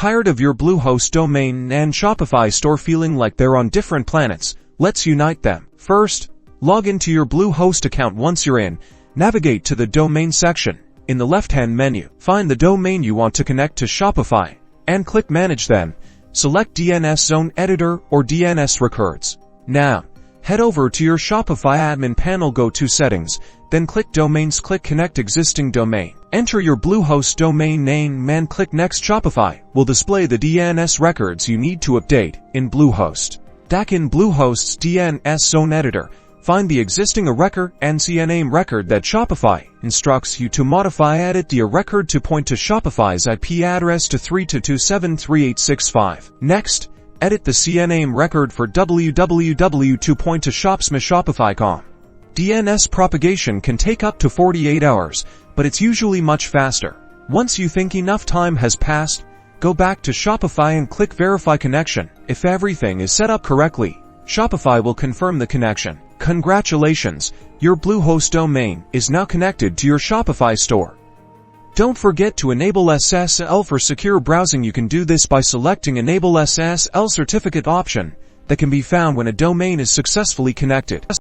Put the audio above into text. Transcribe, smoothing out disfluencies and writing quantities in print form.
Tired of your Bluehost domain and Shopify store feeling like they're on different planets? Let's unite them. First, log into your Bluehost account. Once you're in, navigate to the domain section. In the left-hand menu, find the domain you want to connect to Shopify and click Manage Them. Select DNS Zone Editor or DNS Records. Now, head over to your Shopify admin panel, go to Settings, then click Domains, click Connect Existing Domain. Enter your Bluehost domain name and click Next. Shopify will display the DNS records you need to update in Bluehost. In Bluehost's DNS Zone Editor, find the existing record and CNAME record that Shopify instructs you to modify. Edit the record to point to Shopify's IP address to 322.73865. Next, edit the CNAME record for www to point to shopify.com. DNS propagation can take up to 48 hours, but it's usually much faster. Once you think enough time has passed, go back to Shopify and click Verify Connection. If everything is set up correctly, Shopify will confirm the connection. Congratulations, your Bluehost domain is now connected to your Shopify store. Don't forget to enable SSL for secure browsing. You can do this by selecting Enable SSL Certificate option that can be found when a domain is successfully connected.